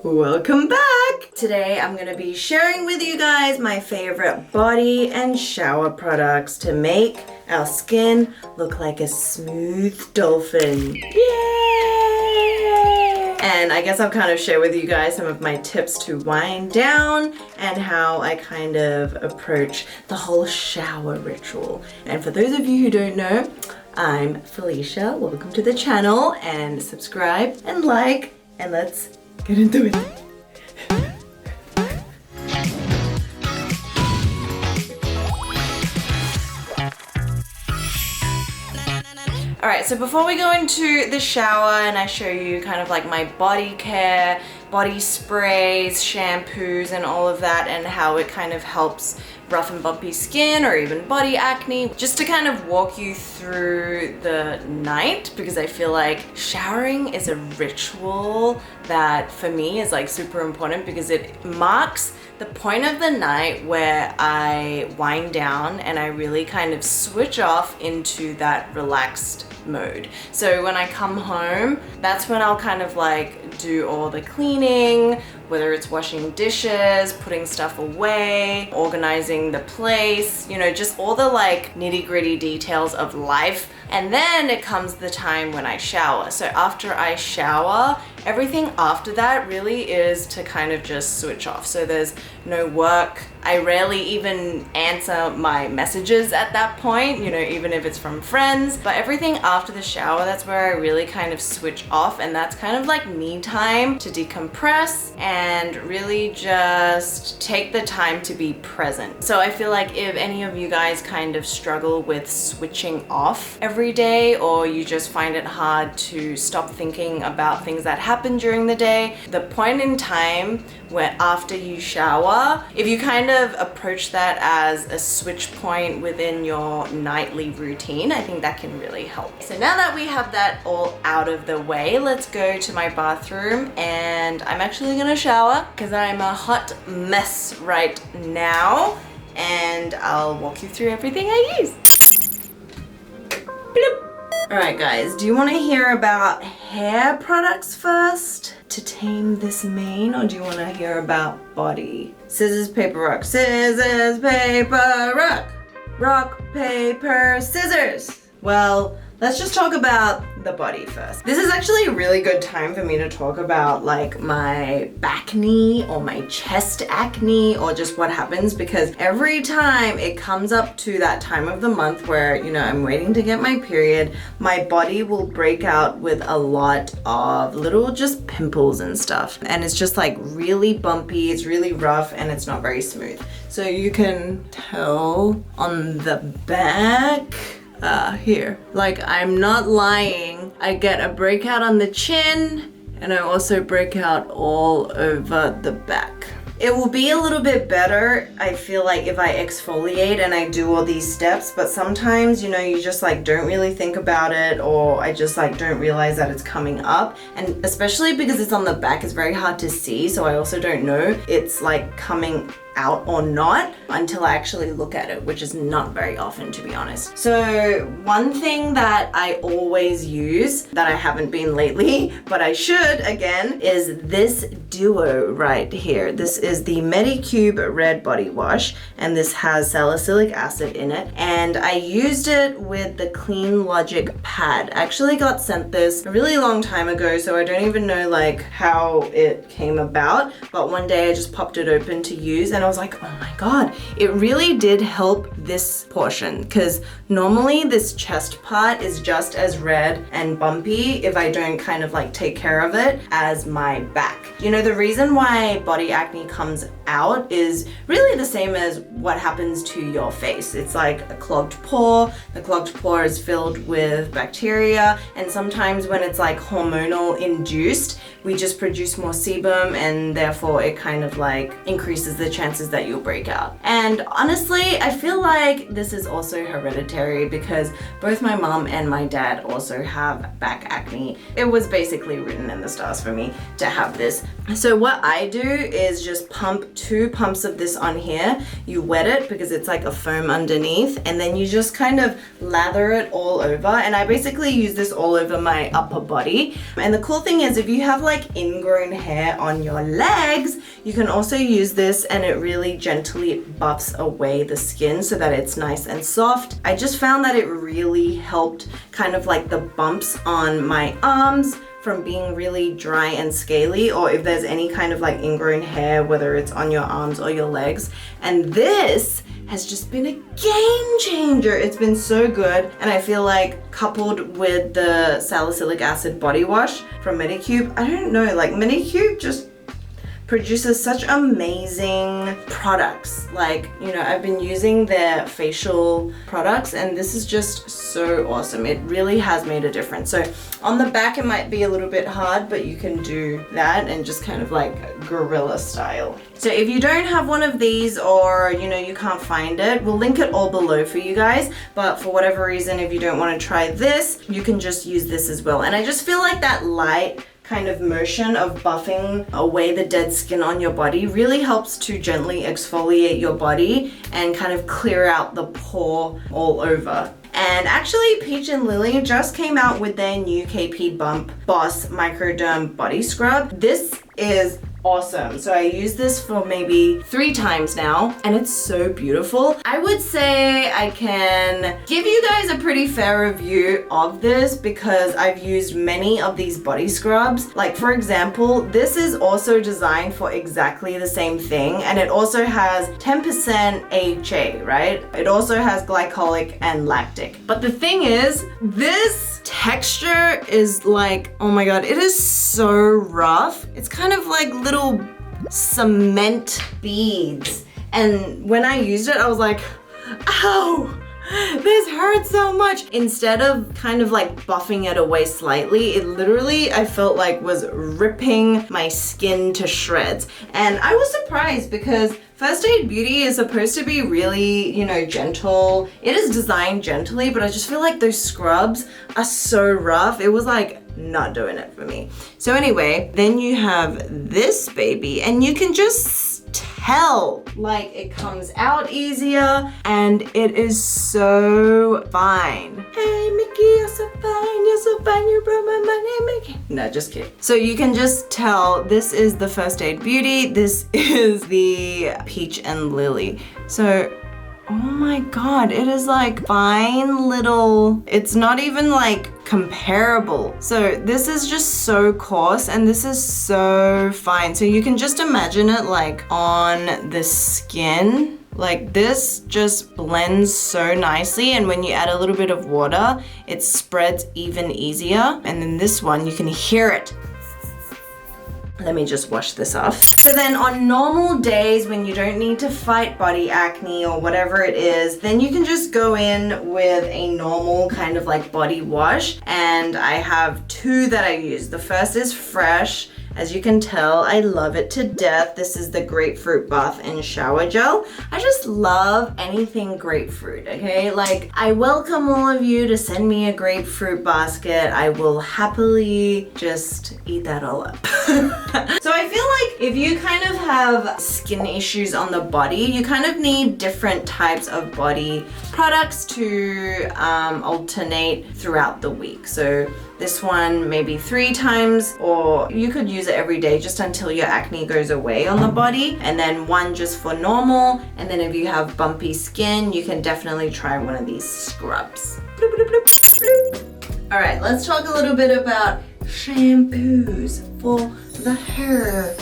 Welcome back! Today I'm going to be sharing with you guys my favorite body and shower products to make our skin look like a smooth dolphin. Yay! And I guess I'll kind of share with you guys some of my tips to wind down and how I kind of approach the whole shower ritual. And for those of you who don't know, I'm Felicia. Welcome to the channel and subscribe and like, and let's get into it. Alright, so before we go into the shower and I show you kind of like my body care, body sprays, shampoos and all of that, and how it kind of helps rough and bumpy skin or even body acne, just to kind of walk you through the night, because I feel like showering is a ritual that for me is like super important, because it marks the point of the night where I wind down and I really kind of switch off into that relaxed mode. So when I come home, that's when I'll kind of like do all the cleaning, whether it's washing dishes, putting stuff away, organizing the place, you know, just all the like nitty-gritty details of life. And then it comes the time when I shower. So after I shower, everything after that really is to kind of just switch off. So there's no work. I rarely even answer my messages at that point, you know, even if it's from friends. But everything after the shower, that's where I really kind of switch off, and that's kind of like me time to decompress and really just take the time to be present. So I feel like if any of you guys kind of struggle with switching off every day, or you just find it hard to stop thinking about things that happen during the day, the point in time where after you shower, if you kind of approach that as a switch point within your nightly routine, I think that can really help. So now that we have that all out of the way, let's go to my bathroom, and I'm actually gonna shower because I'm a hot mess right now, and I'll walk you through everything I use. Bloop. Alright guys, do you want to hear about hair products first to tame this mane, or do you want to hear about body? Scissors, paper, rock. Scissors, paper, rock. Rock, paper, scissors. Well, let's just talk about the body first. This is actually a really good time for me to talk about like my Bacne or my chest acne, or just what happens, because every time it comes up to that time of the month where, you know, I'm waiting to get my period, my body will break out with a lot of little just pimples and stuff. And it's just like really bumpy, it's really rough, and it's not very smooth. So you can tell on the back, here. Like, I'm not lying. I get a breakout on the chin, and I also break out all over the back. It will be a little bit better, I feel like, if I exfoliate and I do all these steps, but sometimes, you know, you just like don't really think about it, or I just like don't realize that it's coming up. And especially because it's on the back, it's very hard to see, so I also don't know it's like coming out or not until I actually look at it, which is not very often, to be honest. So one thing that I always use, that I haven't been lately, but I should again, is this duo right here. This is the Medicube Red Body Wash, and this has salicylic acid in it. And I used it with the Clean Logic pad. I actually got sent this a really long time ago, so I don't even know like how it came about. But one day I just popped it open to use, and I was like, oh my god, it really did help this portion, because normally this chest part is just as red and bumpy if I don't kind of like take care of it as my back. You know, the reason why body acne comes out is really the same as what happens to your face. It's like a clogged pore. The clogged pore is filled with bacteria, and sometimes when it's like hormonal induced, we just produce more sebum, and therefore it kind of like increases the chances that you'll break out. And honestly, I feel like like this is also hereditary because both my mom and my dad also have back acne. It was basically written in the stars for me to have this. So what I do is just pump 2 pumps of this on here. You wet it because it's like a foam underneath, and then you just kind of lather it all over. And I basically use this all over my upper body. And the cool thing is if you have like ingrown hair on your legs, you can also use this and it really gently buffs away the skin so that it's nice and soft. I just found that it really helped kind of like the bumps on my arms from being really dry and scaly, or if there's any kind of like ingrown hair, whether it's on your arms or your legs. And this has just been a game changer. It's been so good. And I feel like coupled with the salicylic acid body wash from Medicube, I don't know, like Medicube just produces such amazing products. Like, you know, I've been using their facial products and this is just so awesome. It really has made a difference. So on the back it might be a little bit hard, but you can do that and just kind of like guerrilla style. So if you don't have one of these, or you know, you can't find it, we'll link it all below for you guys. But for whatever reason, if you don't want to try this, you can just use this as well. And I just feel like that light kind of motion of buffing away the dead skin on your body really helps to gently exfoliate your body and kind of clear out the pore all over. And actually Peach and Lily just came out with their new KP Bump Boss Microderm Body Scrub. This is awesome. So I use this for maybe 3 times now and it's so beautiful. I would say I can give you guys a pretty fair review of this because I've used many of these body scrubs. Like for example, this is also designed for exactly the same thing, and it also has 10% AHA, right? It also has glycolic and lactic. But the thing is, this texture is like, oh my god, it is so rough. It's kind of like little cement beads, and when I used it I was like, ow, this hurts so much. Instead of kind of like buffing it away slightly, it literally, I felt like was ripping my skin to shreds. And I was surprised because First Aid Beauty is supposed to be really, you know, gentle. It is designed gently, but I just feel like those scrubs are so rough. It was like not doing it for me. So anyway, then you have this baby and you can just tell like it comes out easier and it is so fine. Hey Mickey, you're so fine, you brought my money, Mickey. No, just kidding. So you can just tell this is the First Aid Beauty, this is the Peach and Lily. So oh my god, it is like fine little, it's not even like comparable. So this is just so coarse and this is so fine. So you can just imagine it like on the skin. Like this just blends so nicely, and when you add a little bit of water, it spreads even easier. And then this one, you can hear it. Let me just wash this off. So then on normal days when you don't need to fight body acne or whatever it is, then you can just go in with a normal kind of like body wash. And I have 2 that I use. The first is fresh. As you can tell, I love it to death. This is the grapefruit bath and shower gel. I just love anything grapefruit, okay? Like, I welcome all of you to send me a grapefruit basket. I will happily just eat that all up. So I feel like if you kind of have skin issues on the body, you kind of need different types of body products to alternate throughout the week. So this one maybe 3 times, or you could use it every day just until your acne goes away on the body, and then 1 just for normal. And then if you have bumpy skin, you can definitely try one of these scrubs. Bloop, bloop, bloop, bloop. All right, let's talk a little bit about shampoos for the hair.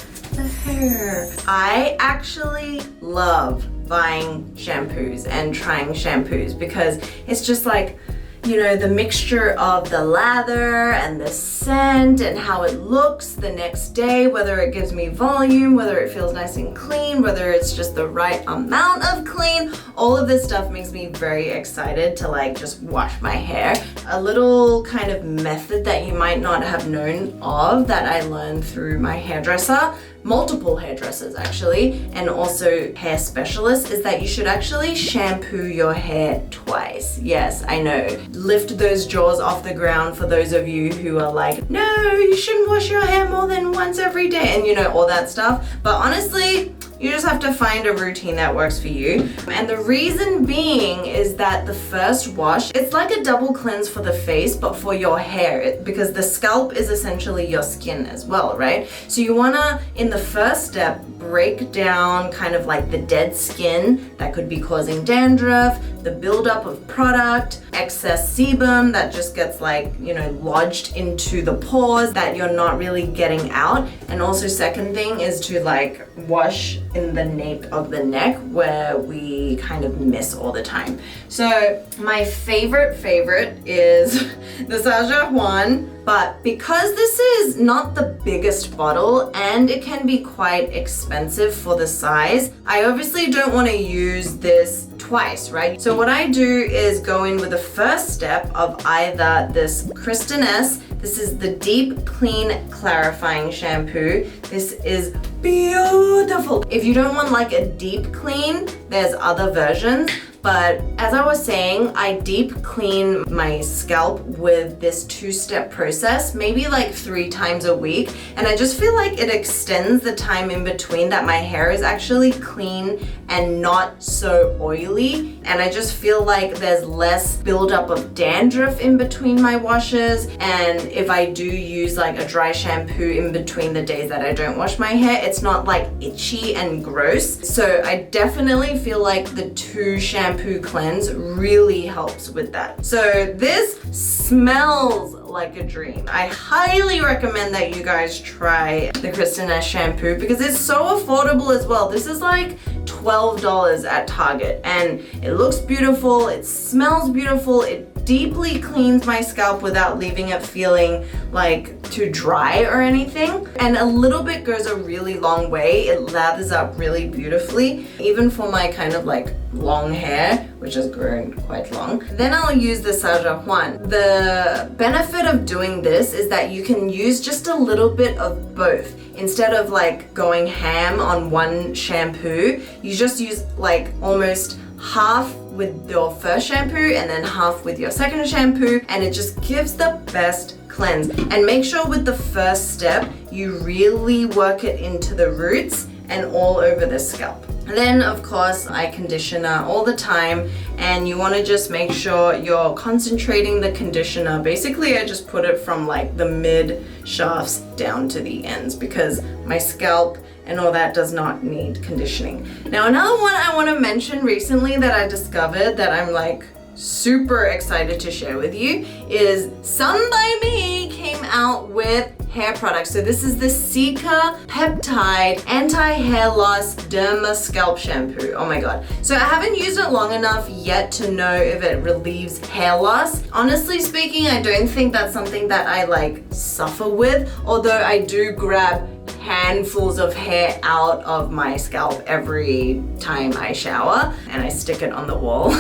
I actually love buying shampoos and trying shampoos because it's just like, you know, the mixture of the lather and the scent and how it looks the next day, whether it gives me volume, whether it feels nice and clean, whether it's just the right amount of clean, all of this stuff makes me very excited to like just wash my hair. A little kind of method that you might not have known of that I learned through my hairdresser multiple hairdressers actually, and also hair specialists, is that you should actually shampoo your hair twice. Yes, I know. Lift those jaws off the ground for those of you who are like, no, you shouldn't wash your hair more than once every day, and you know, all that stuff. But honestly, you just have to find a routine that works for you. And the reason being is that the first wash, it's like a double cleanse for the face, but for your hair, because the scalp is essentially your skin as well, right? So you wanna, in the first step, break down kind of like the dead skin that could be causing dandruff, the buildup of product, excess sebum that just gets like, you know, lodged into the pores that you're not really getting out. And also second thing is to like wash in the nape of the neck where we kind of miss all the time. So my favorite is the Sachajuan. But because this is not the biggest bottle and it can be quite expensive for the size, I obviously don't want to use this twice, right? So what I do is go in with the first step of either this Kristin Ess, this is the Deep Clean Clarifying Shampoo. This is beautiful. If you don't want like a deep clean, there's other versions. But as I was saying, I deep clean my scalp with this 2-step process, maybe like 3 times a week. And I just feel like it extends the time in between that my hair is actually clean and not so oily. And I just feel like there's less buildup of dandruff in between my washes. And if I do use like a dry shampoo in between the days that I don't wash my hair, it's not like itchy and gross. So I definitely feel like the 2 shampoo cleanse really helps with that. So this smells like a dream. I highly recommend that you guys try the Kristin Ess shampoo because it's so affordable as well. This is like $12 at Target and it looks beautiful, it smells beautiful, it deeply cleans my scalp without leaving it feeling like too dry or anything. And a little bit goes a really long way. It lathers up really beautifully, even for my kind of like long hair, which has grown quite long. Then I'll use the Sachajuan. The benefit of doing this is that you can use just a little bit of both. Instead of like going ham on one shampoo, you just use like almost half with your first shampoo and then half with your second shampoo, and it just gives the best cleanse. And make sure with the first step, you really work it into the roots and all over the scalp. And then of course I conditioner all the time, and you want to just make sure you're concentrating the conditioner. Basically I just put it from like the mid shafts down to the ends because my scalp and all that does not need conditioning. Now another one I want to mention recently that I discovered that I'm like super excited to share with you is Sun by Me came out with hair products. So this is the Cica Peptide Anti-Hair Loss Derma Scalp Shampoo. Oh my god. So I haven't used it long enough yet to know if it relieves hair loss. Honestly speaking, I don't think that's something that I like suffer with, although I do grab handfuls of hair out of my scalp every time I shower and I stick it on the wall.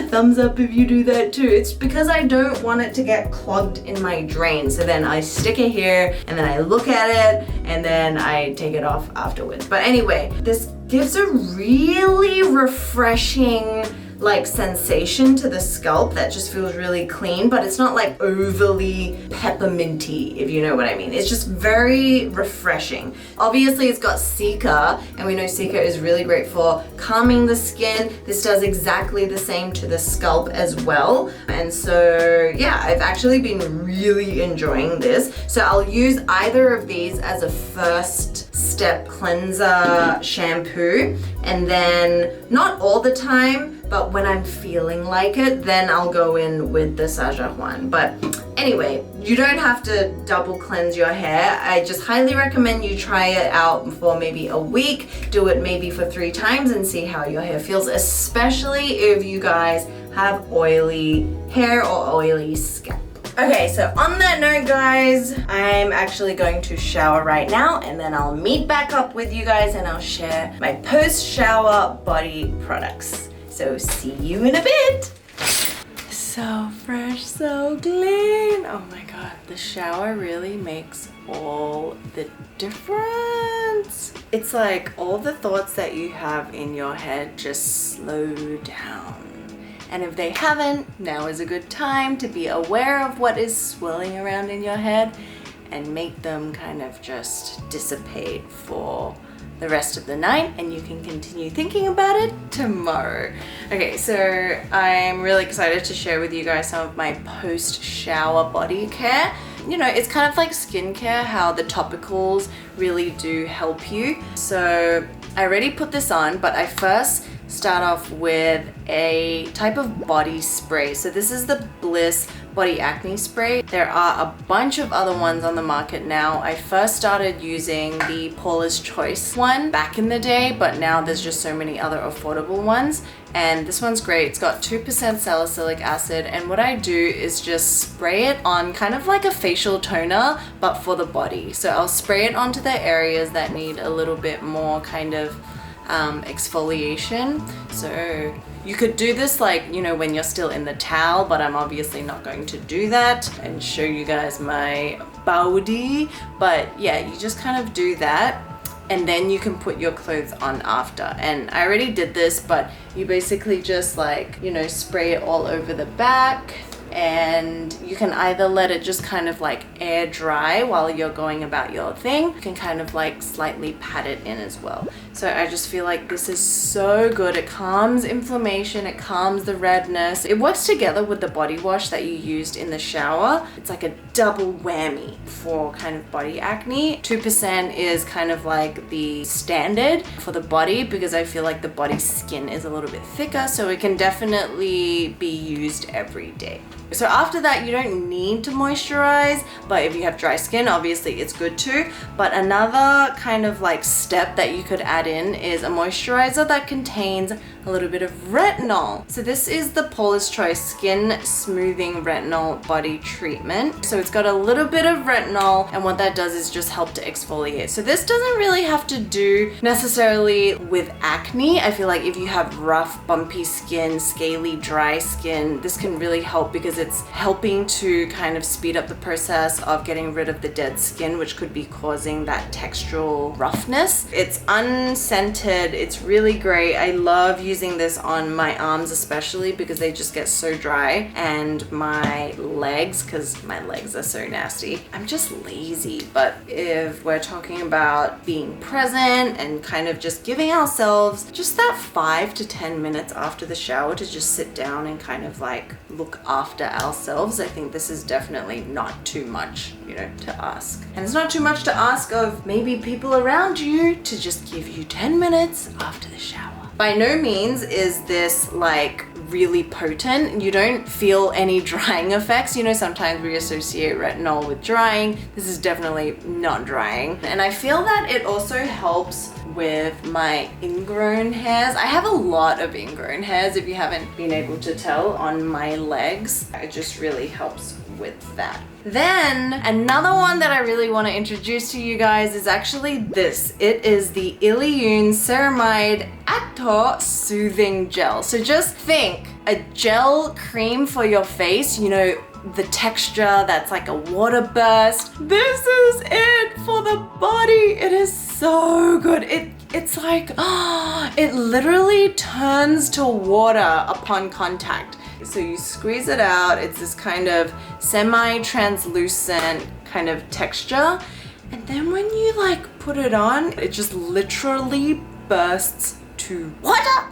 Thumbs up if you do that too. It's because I don't want it to get clogged in my drain. So then I stick it here and then I look at it and then I take it off afterwards. But anyway, this gives a really refreshing like sensation to the scalp that just feels really clean, but it's not like overly pepperminty, if you know what I mean. It's just very refreshing. Obviously it's got Cica, and we know Cica is really great for calming the skin. This does exactly the same to the scalp as well. And so yeah, I've actually been really enjoying this. So I'll use either of these as a first step cleanser shampoo, and then not all the time, but when I'm feeling like it, then I'll go in with the Sachajuan. But anyway, you don't have to double cleanse your hair. I just highly recommend you try it out for maybe a week. Do it maybe for 3 times and see how your hair feels, especially if you guys have oily hair or oily scalp. Okay, so on that note, guys, I'm actually going to shower right now, and then I'll meet back up with you guys and I'll share my post-shower body products. So see you in a bit. so fresh, so clean. Oh my god, the shower really makes all the difference. It's like all the thoughts that you have in your head just slow down. And if they haven't, now is a good time to be aware of what is swirling around in your head and make them kind of just dissipate for the rest of the night, and you can continue thinking about it tomorrow. Okay, so I'm really excited to share with you guys some of my post-shower body care. You know, it's kind of like skincare, how the topicals really do help you. So I already put this on, but I first start off with a type of body spray. So this is the Bliss Body-Acne spray. There are a bunch of other ones on the market now. I first started using the Paula's Choice one back in the day, but now there's just so many other affordable ones. And this one's great. It's got 2% salicylic acid, and what I do is just spray it on kind of like a facial toner, but for the body. So I'll spray it onto the areas that need a little bit more kind of exfoliation. So you could do this like, you know, when you're still in the towel, but I'm obviously not going to do that and show you guys my body. But yeah, you just kind of do that, and then you can put your clothes on after. And I already did this, but you basically just like, you know, spray it all over the back, and you can either let it just kind of like air dry while you're going about your thing. You can kind of like slightly pat it in as well. So I just feel like this is so good. It calms inflammation, it calms the redness. It works together with the body wash that you used in the shower. It's like a double whammy for kind of body acne. 2% is kind of like the standard for the body, because I feel like the body skin is a little bit thicker, so it can definitely be used every day. So after that, you don't need to moisturize, but if you have dry skin, obviously it's good too. But another kind of like step that you could add in is a moisturizer that contains a little bit of retinol. So this is the Paula's Choice Skin Smoothing Retinol Body Treatment. So it's got a little bit of retinol, and what that does is just help to exfoliate. So this doesn't really have to do necessarily with acne. I feel like if you have rough, bumpy skin, scaly, dry skin, this can really help, because it's helping to kind of speed up the process of getting rid of the dead skin, which could be causing that textural roughness. It's unscented, it's really great. I love using this on my arms especially, because they just get so dry, and my legs, because my legs are so nasty. I'm just lazy, but if we're talking about being present and kind of just giving ourselves just that 5 to 10 minutes after the shower to just sit down and kind of like look after ourselves, I think this is definitely not too much, you know, to ask. And it's not too much to ask of maybe people around you to just give you 10 minutes after the shower. By no means is this like really potent. You don't feel any drying effects. You know, sometimes we associate retinol with drying. This is definitely not drying. And I feel that it also helps with my ingrown hairs. I have a lot of ingrown hairs, if you haven't been able to tell, on my legs. It just really helps with that. Then another one that I really want to introduce to you guys is actually this. It is the Illiyoon Ceramide Actor Soothing Gel. So just think, a gel cream for your face, you know, the texture that's like a water burst. This is it for the body. It is so good. It's like, it literally turns to water upon contact. So you squeeze it out, it's this kind of semi-translucent kind of texture, and then when you like put it on, it just literally bursts to water.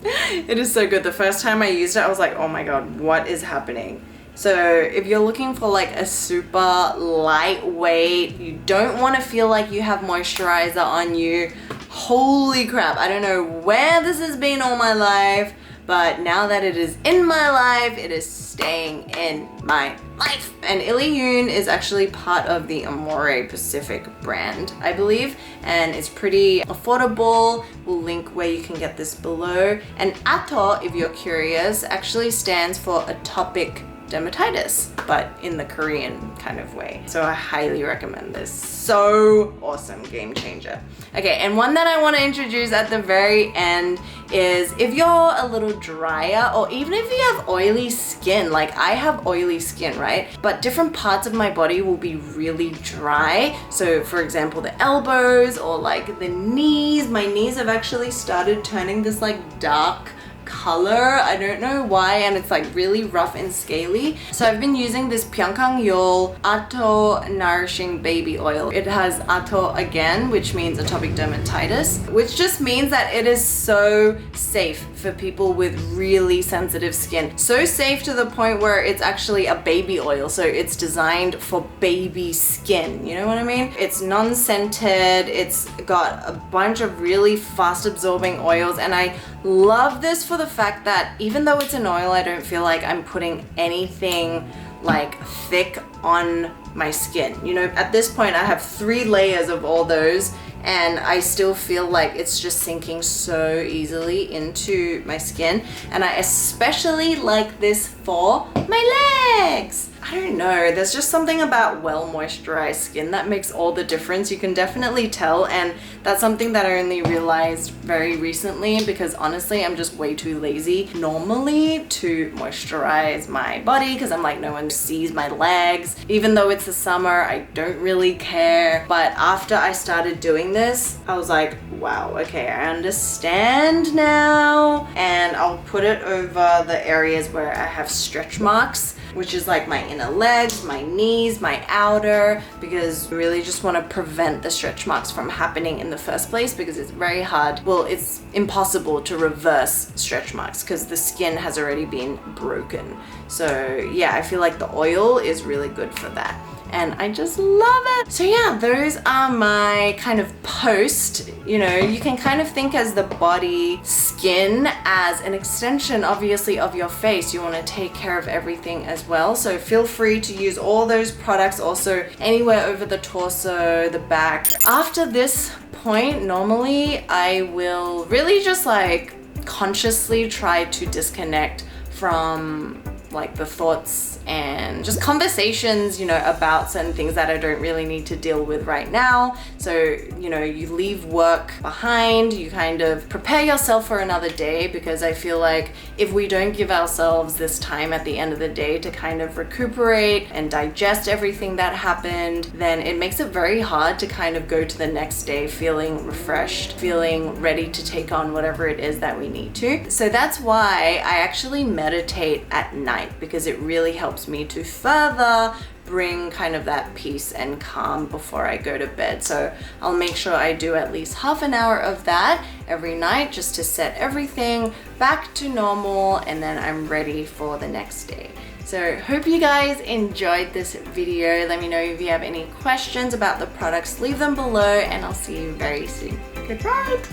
It is so good. The first time I used it, I was like, oh my god, what is happening? So if you're looking for like a super lightweight, you don't want to feel like you have moisturizer on you, holy crap, I don't know where this has been all my life, but now that it is in my life, it is staying in my life. And Illiyoon is actually part of the Amore Pacific brand, I believe, and it's pretty affordable. We'll link where you can get this below. And Ato, if you're curious, actually stands for atopic dermatitis, but in the Korean kind of way. So I highly recommend this. So awesome, game changer. Okay, and one that I want to introduce at the very end is if you're a little drier, or even if you have oily skin, like I have oily skin, right? But different parts of my body will be really dry. So for example, the elbows or like the knees. My knees have actually started turning this like dark color. I don't know why, and it's like really rough and scaly. So I've been using this Pyunkang Yul Ato Nourishing Baby Oil. It has Ato again, which means atopic dermatitis, which just means that it is so safe for people with really sensitive skin. So safe to the point where it's actually a baby oil. So it's designed for baby skin. You know what I mean? It's non-scented. It's got a bunch of really fast absorbing oils, and I love this for the fact that even though it's an oil, I don't feel like I'm putting anything like thick on my skin. You know, at this point I have 3 layers of all those, and I still feel like it's just sinking so easily into my skin. And I especially like this for my legs. I don't know, there's just something about well moisturized skin that makes all the difference. You can definitely tell, and that's something that I only realized very recently, because honestly I'm just way too lazy normally to moisturize my body, because I'm like, no one sees my legs. Even though it's the summer, I don't really care. But after I started doing this, I was like, wow, okay, I understand now. And I'll put it over the areas where I have stretch marks, which is like my inner legs, my knees, my outer, because I really just want to prevent the stretch marks from happening in the first place, because it's very hard. Well, it's impossible to reverse stretch marks because the skin has already been broken. So yeah, I feel like the oil is really good for that, and I just love it. So yeah, those are my kind of post. You know, you can kind of think as the body skin as an extension obviously of your face. You want to take care of everything as well, so feel free to use all those products also anywhere over the torso, the back. After this point, normally I will really just like consciously try to disconnect from like the thoughts and just conversations, you know, about certain things that I don't really need to deal with right now. So, you know, you leave work behind, you kind of prepare yourself for another day, because I feel like if we don't give ourselves this time at the end of the day to kind of recuperate and digest everything that happened, then it makes it very hard to kind of go to the next day feeling refreshed, feeling ready to take on whatever it is that we need to. So that's why I actually meditate at night, because it really helps me to further bring kind of that peace and calm before I go to bed. So I'll make sure I do at least half an hour of that every night, just to set everything back to normal, and then I'm ready for the next day. So hope you guys enjoyed this video. Let me know if you have any questions about the products, leave them below, and I'll see you very soon. Good night.